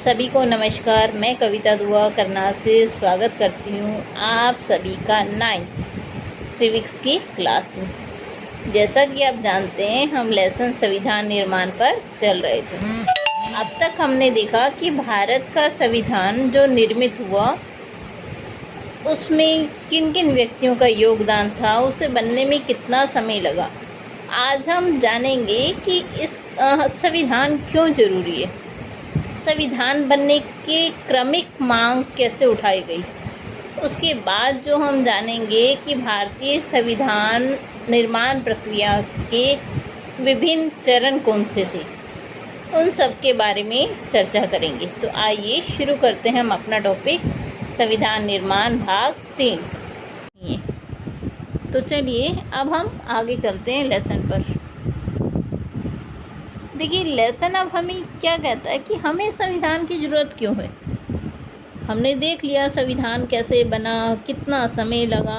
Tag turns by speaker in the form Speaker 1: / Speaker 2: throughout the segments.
Speaker 1: सभी को नमस्कार। मैं कविता दुआ करनाल से स्वागत करती हूँ आप सभी का 9th सिविक्स की क्लास में। जैसा कि आप जानते हैं, हम लेसन संविधान निर्माण पर चल रहे थे। अब तक हमने देखा कि भारत का संविधान जो निर्मित हुआ उसमें किन किन व्यक्तियों का योगदान था, उसे बनने में कितना समय लगा। आज हम जानेंगे कि इस संविधान क्यों जरूरी है, संविधान बनने की क्रमिक मांग कैसे उठाई गई। उसके बाद जो हम जानेंगे कि भारतीय संविधान निर्माण प्रक्रिया के विभिन्न चरण कौन से थे, उन सब के बारे में चर्चा करेंगे। तो आइए शुरू करते हैं हम अपना टॉपिक, संविधान निर्माण भाग 3। तो चलिए अब हम आगे चलते हैं लेसन पर। देखिए, लेसन अब हमें क्या कहता है कि हमें संविधान की ज़रूरत क्यों है। हमने देख लिया संविधान कैसे बना, कितना समय लगा।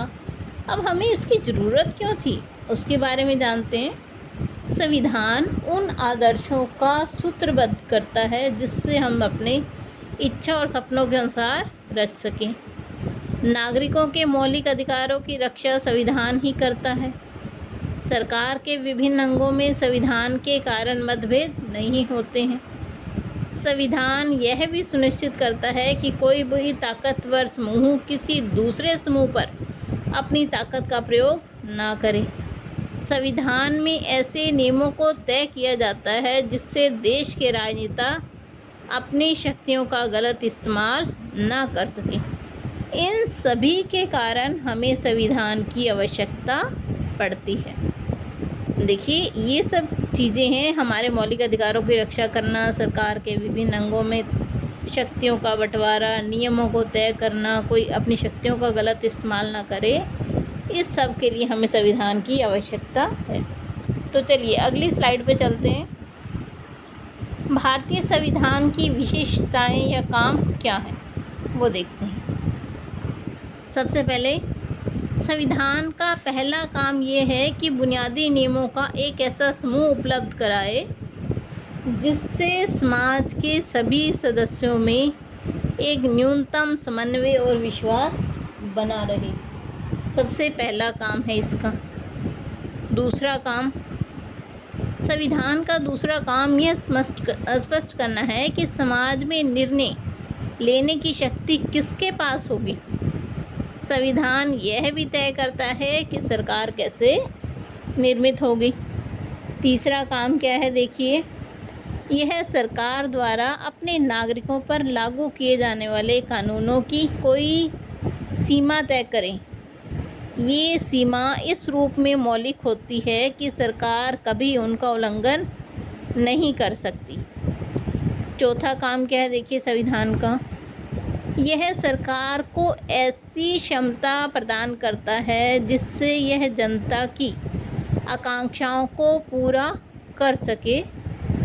Speaker 1: अब हमें इसकी ज़रूरत क्यों थी, उसके बारे में जानते हैं। संविधान उन आदर्शों का सूत्रबद्ध करता है जिससे हम अपने इच्छा और सपनों के अनुसार रच सकें। नागरिकों के मौलिक अधिकारों की रक्षा संविधान ही करता है। सरकार के विभिन्न अंगों में संविधान के कारण मतभेद नहीं होते हैं। संविधान यह भी सुनिश्चित करता है कि कोई भी ताकतवर समूह किसी दूसरे समूह पर अपनी ताकत का प्रयोग ना करे। संविधान में ऐसे नियमों को तय किया जाता है जिससे देश के राजनेता अपनी शक्तियों का गलत इस्तेमाल ना कर सकें। इन सभी के कारण हमें संविधान की आवश्यकता पड़ती है। देखिए, ये सब चीज़ें हैं, हमारे मौलिक अधिकारों की रक्षा करना, सरकार के विभिन्न अंगों में शक्तियों का बंटवारा, नियमों को तय करना, कोई अपनी शक्तियों का गलत इस्तेमाल ना करे। इस सब के लिए हमें संविधान की आवश्यकता है। तो चलिए अगली स्लाइड पे चलते हैं। भारतीय संविधान की विशेषताएं या काम क्या है, वो देखते हैं। सबसे पहले संविधान का पहला काम ये है कि बुनियादी नियमों का एक ऐसा समूह उपलब्ध कराए जिससे समाज के सभी सदस्यों में एक न्यूनतम समन्वय और विश्वास बना रहे। सबसे पहला काम है इसका। दूसरा काम, संविधान का दूसरा काम यह स्पष्ट करना है कि समाज में निर्णय लेने की शक्ति किसके पास होगी। संविधान यह भी तय करता है कि सरकार कैसे निर्मित होगी। तीसरा काम क्या है, देखिए, यह सरकार द्वारा अपने नागरिकों पर लागू किए जाने वाले कानूनों की कोई सीमा तय करें। ये सीमा इस रूप में मौलिक होती है कि सरकार कभी उनका उल्लंघन नहीं कर सकती। चौथा काम क्या है, देखिए, संविधान का, यह सरकार को ऐसी क्षमता प्रदान करता है जिससे यह जनता की आकांक्षाओं को पूरा कर सके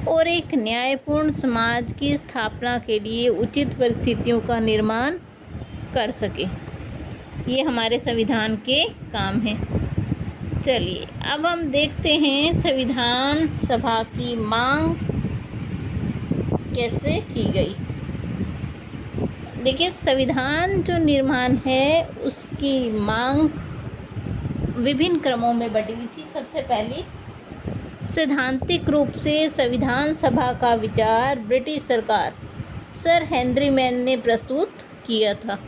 Speaker 1: और एक न्यायपूर्ण समाज की स्थापना के लिए उचित परिस्थितियों का निर्माण कर सके। ये हमारे संविधान के काम हैं। चलिए अब हम देखते हैं संविधान सभा की मांग कैसे की गई। देखिए, संविधान जो निर्माण है उसकी मांग विभिन्न क्रमों में बटी हुई थी। सबसे पहले सैद्धांतिक रूप से संविधान सभा का विचार ब्रिटिश सरकार सर हेनरी मैन ने प्रस्तुत किया था,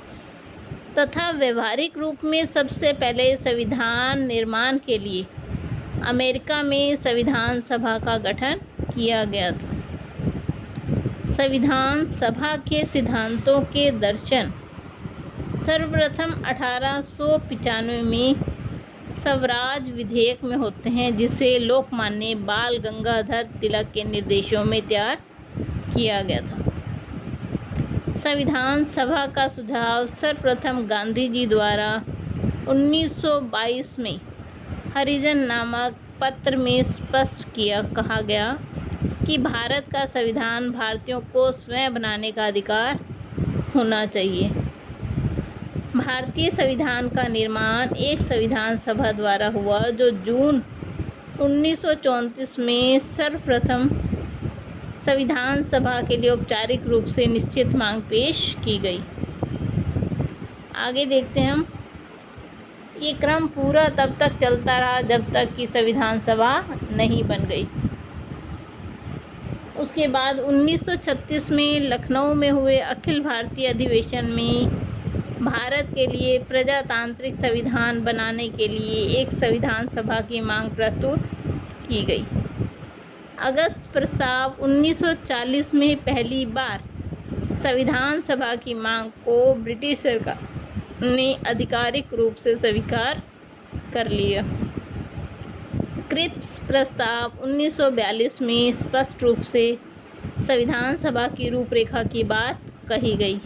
Speaker 1: तथा व्यवहारिक रूप में सबसे पहले संविधान निर्माण के लिए अमेरिका में संविधान सभा का गठन किया गया था। संविधान सभा के सिद्धांतों के दर्शन सर्वप्रथम 1895 में स्वराज विधेयक में होते हैं, जिसे लोकमान्य बाल गंगाधर तिलक के निर्देशों में तैयार किया गया था। संविधान सभा का सुझाव सर्वप्रथम गांधी जी द्वारा 1922 में हरिजन नामक पत्र में स्पष्ट कहा गया कि भारत का संविधान भारतीयों को स्वयं बनाने का अधिकार होना चाहिए। भारतीय संविधान का निर्माण एक संविधान सभा द्वारा हुआ जो जून 1934 में सर्वप्रथम संविधान सभा के लिए औपचारिक रूप से निश्चित मांग पेश की गई। आगे देखते हैं हम। ये क्रम पूरा तब तक चलता रहा जब तक कि संविधान सभा नहीं बन गई। उसके बाद 1936 में लखनऊ में हुए अखिल भारतीय अधिवेशन में भारत के लिए प्रजातांत्रिक संविधान बनाने के लिए एक संविधान सभा की मांग प्रस्तुत की गई। अगस्त प्रस्ताव 1940 में पहली बार संविधान सभा की मांग को ब्रिटिश सरकार ने आधिकारिक रूप से स्वीकार कर लिया। क्रिप्स प्रस्ताव 1942 में स्पष्ट रूप से संविधान सभा की रूपरेखा की बात कही गई।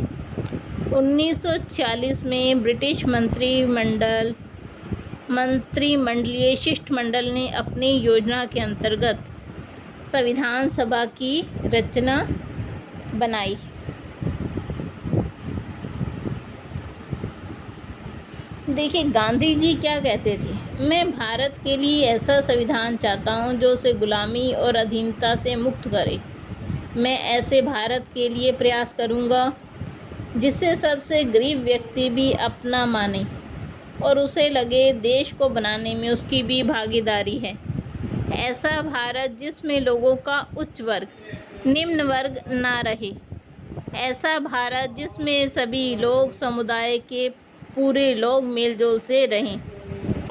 Speaker 1: 1940 में ब्रिटिश मंत्रिमंडलीय शिष्टमंडल ने अपनी योजना के अंतर्गत संविधान सभा की रचना बनाई। देखिए, गांधी जी क्या कहते थे? मैं भारत के लिए ऐसा संविधान चाहता हूँ जो उसे गुलामी और अधीनता से मुक्त करे। मैं ऐसे भारत के लिए प्रयास करूँगा जिससे सबसे गरीब व्यक्ति भी अपना माने और उसे लगे देश को बनाने में उसकी भी भागीदारी है। ऐसा भारत जिसमें लोगों का उच्च वर्ग निम्न वर्ग ना रहे। ऐसा भारत जिसमें सभी लोग समुदाय के पूरे लोग मेलजोल से रहें।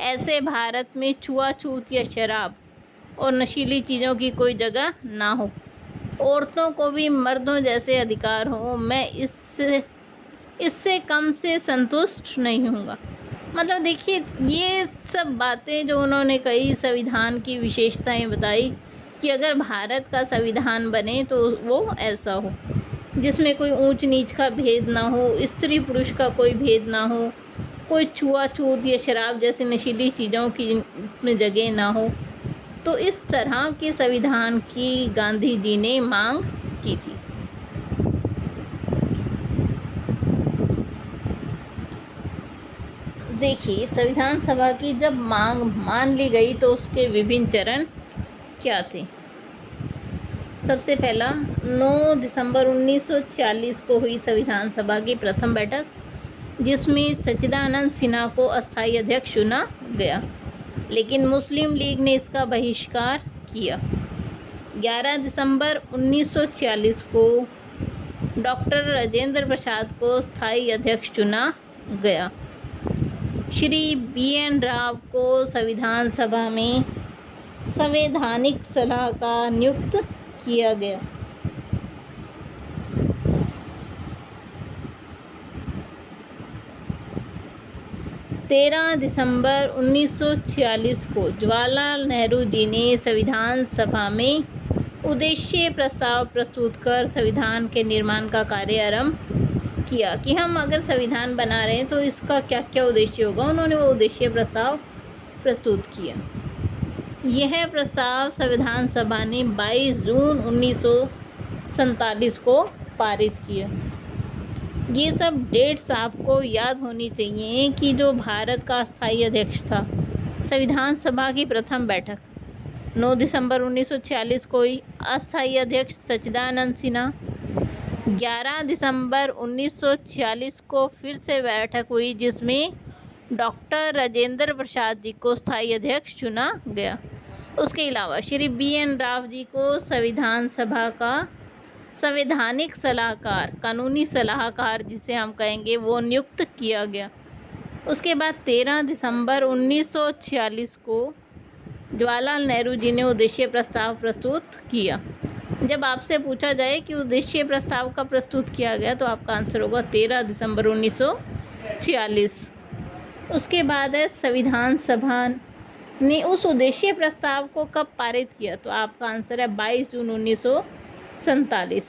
Speaker 1: ऐसे भारत में छुआछूत या शराब और नशीली चीज़ों की कोई जगह ना हो। औरतों को भी मर्दों जैसे अधिकार हो। मैं इससे कम से संतुष्ट नहीं होऊंगा। मतलब देखिए, ये सब बातें जो उन्होंने कही, संविधान की विशेषताएं बताई कि अगर भारत का संविधान बने तो वो ऐसा हो जिसमें कोई ऊंच नीच का भेद ना हो, स्त्री पुरुष का कोई भेद ना हो, कोई छुआछूत या शराब जैसी नशीली चीज़ों की में जगह ना हो। तो इस तरह के संविधान की गांधी जी ने मांग की थी। देखिए, संविधान सभा की जब मांग मान ली गई तो उसके विभिन्न चरण क्या थे? सबसे पहला, 9 दिसंबर 1940 को हुई संविधान सभा की प्रथम बैठक, जिसमें सच्चिदानंद सिन्हा को अस्थायी अध्यक्ष चुना गया, लेकिन मुस्लिम लीग ने इसका बहिष्कार किया। 11 दिसंबर 1946 को डॉक्टर राजेंद्र प्रसाद को स्थायी अध्यक्ष चुना गया। श्री BN राव को संविधान सभा में संवैधानिक सलाहकार नियुक्त किया गया। तेरह दिसंबर 1946 को जवाहरलाल नेहरू जी ने संविधान सभा में उद्देश्य प्रस्ताव प्रस्तुत कर संविधान के निर्माण का कार्य आरंभ किया कि हम अगर संविधान बना रहे हैं तो इसका क्या क्या उद्देश्य होगा। उन्होंने वो उद्देश्य प्रस्ताव प्रस्तुत किया। यह प्रस्ताव संविधान सभा ने 22 जून 1947 को पारित किया। ये सब डेट्स आपको याद होनी चाहिए कि जो भारत का अस्थायी अध्यक्ष था, संविधान सभा की प्रथम बैठक 9 दिसंबर 1946 को हुई, अस्थायी अध्यक्ष सच्चिदानंद सिन्हा। 11 दिसंबर 1946 को फिर से बैठक हुई जिसमें डॉक्टर राजेंद्र प्रसाद जी को स्थायी अध्यक्ष चुना गया। उसके अलावा श्री BN राव जी को संविधान सभा का संवैधानिक सलाहकार, कानूनी सलाहकार जिसे हम कहेंगे, वो नियुक्त किया गया। उसके बाद 13 दिसंबर 1946 को जवाहरलाल नेहरू जी ने उद्देश्य प्रस्ताव प्रस्तुत किया। जब आपसे पूछा जाए कि उद्देश्य प्रस्ताव कब प्रस्तुत किया गया तो आपका आंसर होगा 13 दिसंबर 1946। उसके बाद है संविधान सभा ने उस उद्देश्य प्रस्ताव को कब पारित किया, तो आपका आंसर है 22 जून 1947।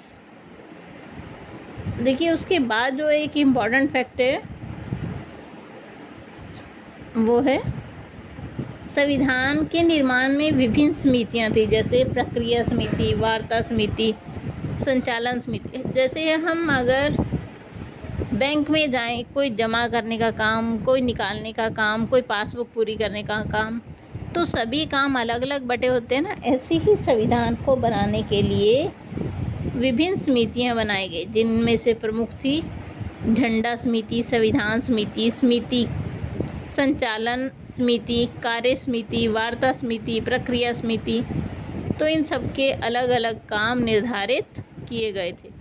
Speaker 1: देखिए, उसके बाद जो एक इम्पॉर्टेंट फैक्ट है वो है संविधान के निर्माण में विभिन्न समितियां थी, जैसे प्रक्रिया समिति, वार्ता समिति, संचालन समिति। जैसे हम अगर बैंक में जाएं, कोई जमा करने का काम, कोई निकालने का काम, कोई पासबुक पूरी करने का काम, तो सभी काम अलग अलग बटे होते हैं ना। ऐसे ही संविधान को बनाने के लिए विभिन्न समितियां बनाई गई, जिनमें से प्रमुख थी झंडा समिति, संविधान समिति, समिति संचालन समिति, कार्य समिति, वार्ता समिति, प्रक्रिया समिति। तो इन सब के अलग अलग काम निर्धारित किए गए थे।